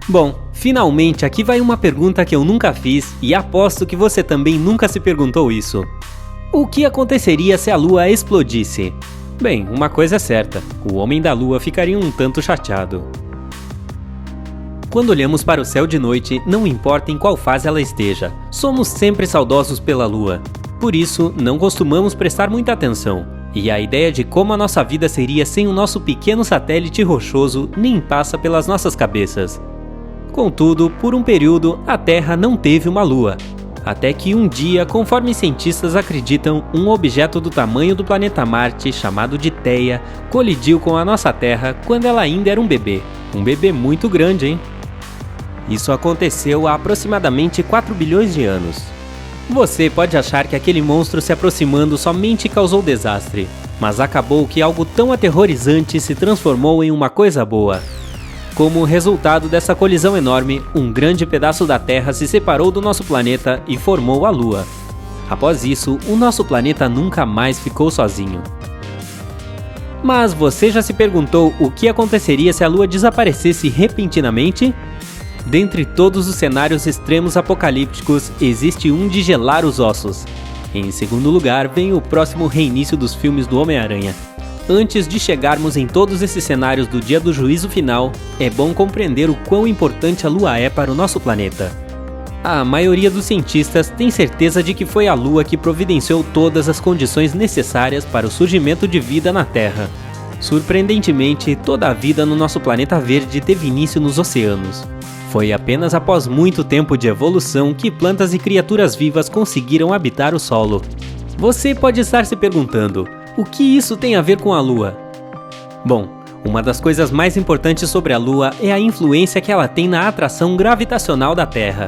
Bom, finalmente aqui vai uma pergunta que eu nunca fiz e aposto que você também nunca se perguntou isso. O que aconteceria se a Lua explodisse? Bem, uma coisa é certa, o homem da Lua ficaria um tanto chateado. Quando olhamos para o céu de noite, não importa em qual fase ela esteja, somos sempre saudosos pela Lua. Por isso, não costumamos prestar muita atenção. E a ideia de como a nossa vida seria sem o nosso pequeno satélite rochoso nem passa pelas nossas cabeças. Contudo, por um período, a Terra não teve uma Lua. Até que um dia, conforme cientistas acreditam, um objeto do tamanho do planeta Marte, chamado de Theia, colidiu com a nossa Terra quando ela ainda era um bebê. Um bebê muito grande, hein? Isso aconteceu há aproximadamente 4 bilhões de anos. Você pode achar que aquele monstro se aproximando somente causou desastre, mas acabou que algo tão aterrorizante se transformou em uma coisa boa. Como resultado dessa colisão enorme, um grande pedaço da Terra se separou do nosso planeta e formou a Lua. Após isso, o nosso planeta nunca mais ficou sozinho. Mas você já se perguntou o que aconteceria se a Lua desaparecesse repentinamente? Dentre todos os cenários extremos apocalípticos, existe um de gelar os ossos. Em segundo lugar, vem o próximo reinício dos filmes do Homem-Aranha. Antes de chegarmos em todos esses cenários do dia do juízo final, é bom compreender o quão importante a Lua é para o nosso planeta. A maioria dos cientistas tem certeza de que foi a Lua que providenciou todas as condições necessárias para o surgimento de vida na Terra. Surpreendentemente, toda a vida no nosso planeta verde teve início nos oceanos. Foi apenas após muito tempo de evolução que plantas e criaturas vivas conseguiram habitar o solo. Você pode estar se perguntando, o que isso tem a ver com a Lua? Bom, uma das coisas mais importantes sobre a Lua é a influência que ela tem na atração gravitacional da Terra.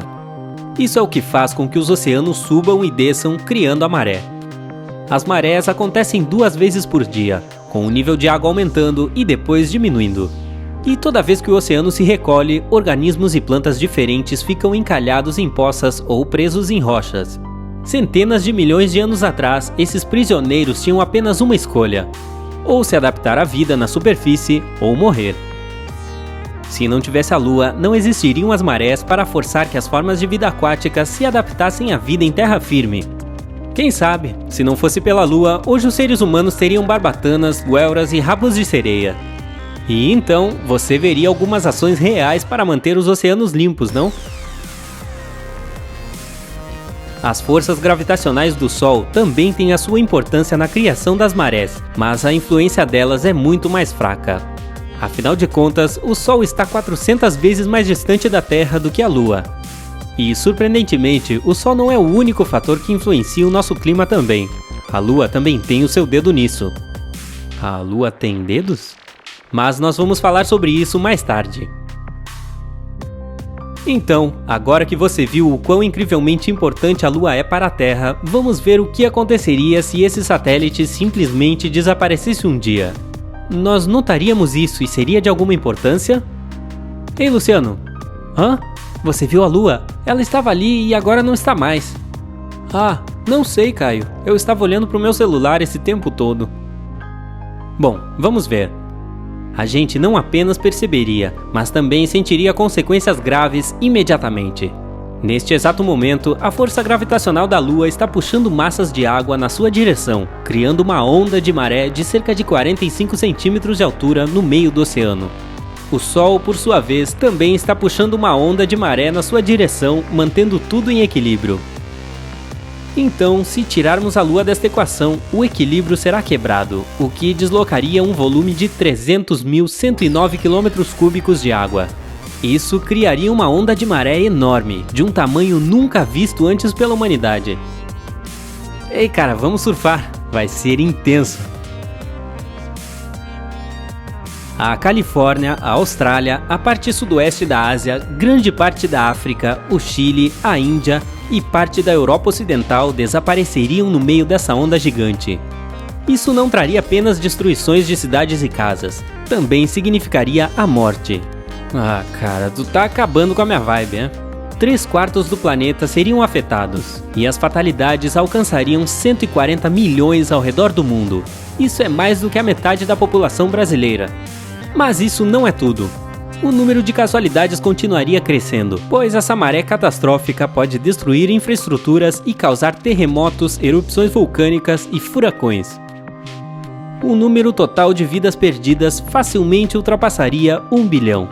Isso é o que faz com que os oceanos subam e desçam, criando a maré. As marés acontecem 2 vezes por dia, com o nível de água aumentando e depois diminuindo. E toda vez que o oceano se recolhe, organismos e plantas diferentes ficam encalhados em poças ou presos em rochas. Centenas de milhões de anos atrás, esses prisioneiros tinham apenas uma escolha: ou se adaptar à vida na superfície ou morrer. Se não tivesse a Lua, não existiriam as marés para forçar que as formas de vida aquática se adaptassem à vida em terra firme. Quem sabe, se não fosse pela Lua, hoje os seres humanos teriam barbatanas, guelras e rabos de sereia. E então, você veria algumas ações reais para manter os oceanos limpos, não? As forças gravitacionais do Sol também têm a sua importância na criação das marés, mas a influência delas é muito mais fraca. Afinal de contas, o Sol está 400 vezes mais distante da Terra do que a Lua. E, surpreendentemente, o Sol não é o único fator que influencia o nosso clima também. A Lua também tem o seu dedo nisso. A Lua tem dedos? Mas nós vamos falar sobre isso mais tarde. Então, agora que você viu o quão incrivelmente importante a Lua é para a Terra, vamos ver o que aconteceria se esse satélite simplesmente desaparecesse um dia. Nós notaríamos isso e seria de alguma importância? Ei, Luciano! Hã? Você viu a Lua? Ela estava ali e agora não está mais. Ah, não sei, Caio. Eu estava olhando para o meu celular esse tempo todo. Bom, vamos ver. A gente não apenas perceberia, mas também sentiria consequências graves imediatamente. Neste exato momento, a força gravitacional da Lua está puxando massas de água na sua direção, criando uma onda de maré de cerca de 45 centímetros de altura no meio do oceano. O Sol, por sua vez, também está puxando uma onda de maré na sua direção, mantendo tudo em equilíbrio. Então, se tirarmos a Lua desta equação, o equilíbrio será quebrado, o que deslocaria um volume de 300.109 km³ de água. Isso criaria uma onda de maré enorme, de um tamanho nunca visto antes pela humanidade. Ei cara, vamos surfar, vai ser intenso! A Califórnia, a Austrália, a parte sudoeste da Ásia, grande parte da África, o Chile, a Índia e parte da Europa Ocidental desapareceriam no meio dessa onda gigante. Isso não traria apenas destruições de cidades e casas, também significaria a morte. Ah, cara, tu tá acabando com a minha vibe, hein? 3/4 do planeta seriam afetados, e as fatalidades alcançariam 140 milhões ao redor do mundo. Isso é mais do que a metade da população brasileira. Mas isso não é tudo. o número de casualidades continuaria crescendo, pois essa maré catastrófica pode destruir infraestruturas e causar terremotos, erupções vulcânicas e furacões. O número total de vidas perdidas facilmente ultrapassaria 1 bilhão.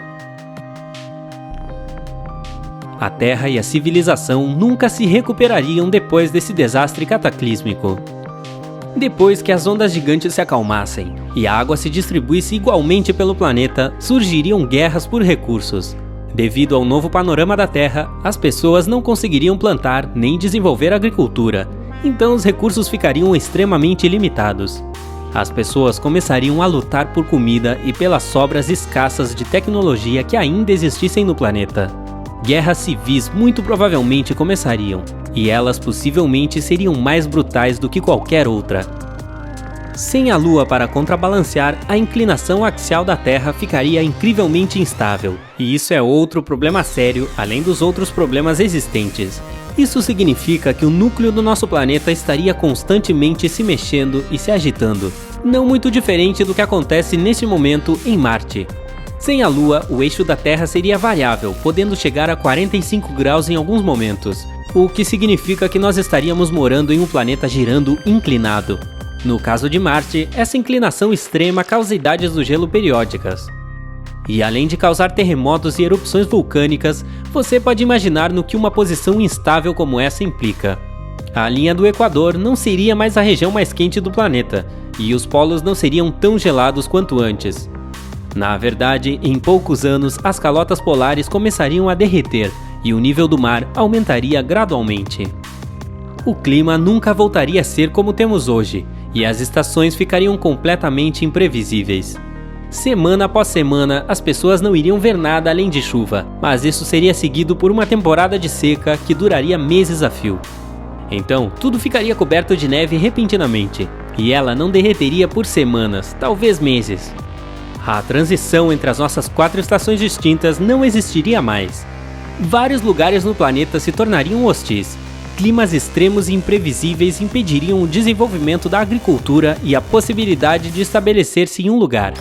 A Terra e a civilização nunca se recuperariam depois desse desastre cataclísmico. Depois que as ondas gigantes se acalmassem e a água se distribuísse igualmente pelo planeta, surgiriam guerras por recursos. Devido ao novo panorama da Terra, as pessoas não conseguiriam plantar nem desenvolver agricultura, então os recursos ficariam extremamente limitados. As pessoas começariam a lutar por comida e pelas sobras escassas de tecnologia que ainda existissem no planeta. Guerras civis muito provavelmente começariam, e elas possivelmente seriam mais brutais do que qualquer outra. Sem a Lua para contrabalancear, a inclinação axial da Terra ficaria incrivelmente instável, e isso é outro problema sério, além dos outros problemas existentes. Isso significa que o núcleo do nosso planeta estaria constantemente se mexendo e se agitando, não muito diferente do que acontece neste momento em Marte. Sem a Lua, o eixo da Terra seria variável, podendo chegar a 45 graus em alguns momentos, o que significa que nós estaríamos morando em um planeta girando inclinado. No caso de Marte, essa inclinação extrema causa idades do gelo periódicas. E além de causar terremotos e erupções vulcânicas, você pode imaginar no que uma posição instável como essa implica. A linha do Equador não seria mais a região mais quente do planeta, e os polos não seriam tão gelados quanto antes. Na verdade, em poucos anos, as calotas polares começariam a derreter e o nível do mar aumentaria gradualmente. O clima nunca voltaria a ser como temos hoje, e as estações ficariam completamente imprevisíveis. Semana após semana, as pessoas não iriam ver nada além de chuva, mas isso seria seguido por uma temporada de seca que duraria meses a fio. Então, tudo ficaria coberto de neve repentinamente, e ela não derreteria por semanas, talvez meses. A transição entre as nossas 4 estações distintas não existiria mais. Vários lugares no planeta se tornariam hostis. Climas extremos e imprevisíveis impediriam o desenvolvimento da agricultura e a possibilidade de estabelecer-se em um lugar.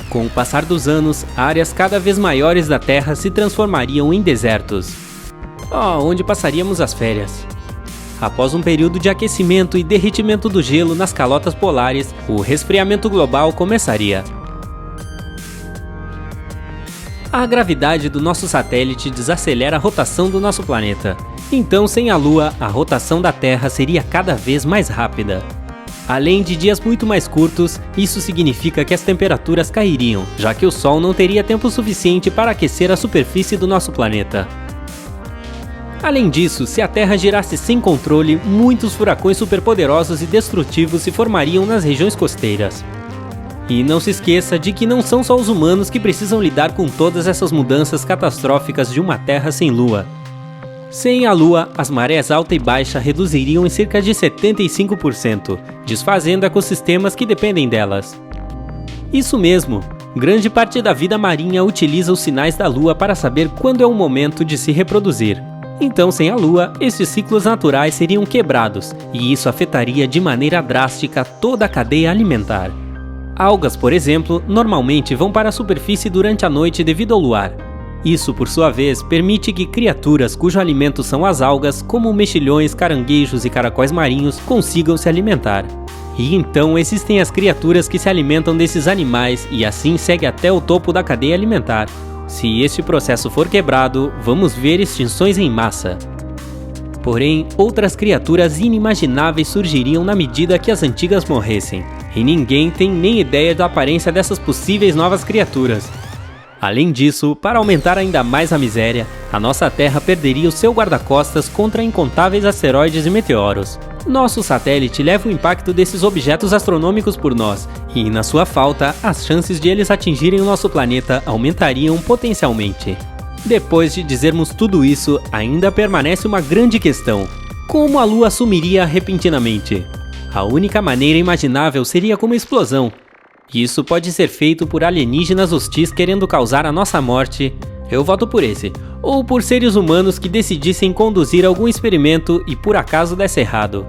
Com o passar dos anos, áreas cada vez maiores da Terra se transformariam em desertos. Onde passaríamos as férias? Após um período de aquecimento e derretimento do gelo nas calotas polares, o resfriamento global começaria. A gravidade do nosso satélite desacelera a rotação do nosso planeta. Então, sem a Lua, a rotação da Terra seria cada vez mais rápida. Além de dias muito mais curtos, isso significa que as temperaturas cairiam, já que o Sol não teria tempo suficiente para aquecer a superfície do nosso planeta. Além disso, se a Terra girasse sem controle, muitos furacões superpoderosos e destrutivos se formariam nas regiões costeiras. E não se esqueça de que não são só os humanos que precisam lidar com todas essas mudanças catastróficas de uma Terra sem Lua. Sem a Lua, as marés alta e baixa reduziriam em cerca de 75%, desfazendo ecossistemas que dependem delas. Isso mesmo, grande parte da vida marinha utiliza os sinais da Lua para saber quando é o momento de se reproduzir. Então, sem a Lua, esses ciclos naturais seriam quebrados, e isso afetaria de maneira drástica toda a cadeia alimentar. Algas, por exemplo, normalmente vão para a superfície durante a noite devido ao luar. Isso, por sua vez, permite que criaturas cujo alimento são as algas, como mexilhões, caranguejos e caracóis marinhos, consigam se alimentar. E então existem as criaturas que se alimentam desses animais e assim segue até o topo da cadeia alimentar. Se este processo for quebrado, vamos ver extinções em massa. Porém, outras criaturas inimagináveis surgiriam na medida que as antigas morressem, e ninguém tem nem ideia da aparência dessas possíveis novas criaturas. Além disso, para aumentar ainda mais a miséria, a nossa Terra perderia o seu guarda-costas contra incontáveis asteroides e meteoros. Nosso satélite leva o impacto desses objetos astronômicos por nós, e na sua falta, as chances de eles atingirem o nosso planeta aumentariam potencialmente. Depois de dizermos tudo isso, ainda permanece uma grande questão: como a Lua sumiria repentinamente? A única maneira imaginável seria com uma explosão. Isso pode ser feito por alienígenas hostis querendo causar a nossa morte, eu voto por esse, ou por seres humanos que decidissem conduzir algum experimento e por acaso desse errado.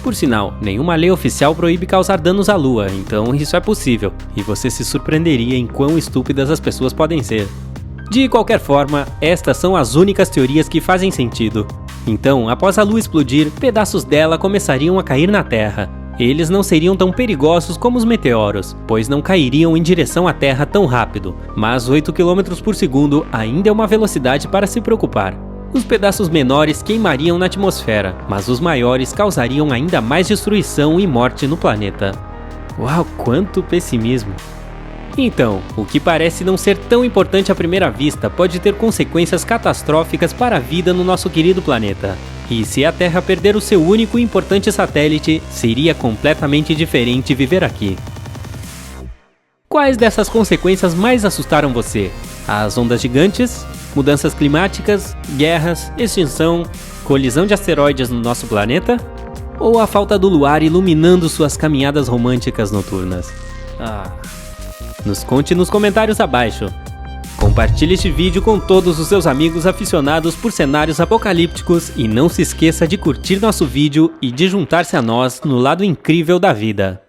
Por sinal, nenhuma lei oficial proíbe causar danos à Lua, então isso é possível, e você se surpreenderia em quão estúpidas as pessoas podem ser. De qualquer forma, estas são as únicas teorias que fazem sentido. Então, após a Lua explodir, pedaços dela começariam a cair na Terra. Eles não seriam tão perigosos como os meteoros, pois não cairiam em direção à Terra tão rápido, mas 8 km por segundo ainda é uma velocidade para se preocupar. Os pedaços menores queimariam na atmosfera, mas os maiores causariam ainda mais destruição e morte no planeta. Uau, quanto pessimismo! Então, o que parece não ser tão importante à primeira vista pode ter consequências catastróficas para a vida no nosso querido planeta. E se a Terra perder o seu único e importante satélite, seria completamente diferente viver aqui. Quais dessas consequências mais assustaram você? As ondas gigantes? Mudanças climáticas? Guerras? Extinção? Colisão de asteroides no nosso planeta? Ou a falta do luar iluminando suas caminhadas românticas noturnas? Nos conte nos comentários abaixo. Compartilhe este vídeo com todos os seus amigos aficionados por cenários apocalípticos e não se esqueça de curtir nosso vídeo e de juntar-se a nós no lado incrível da vida.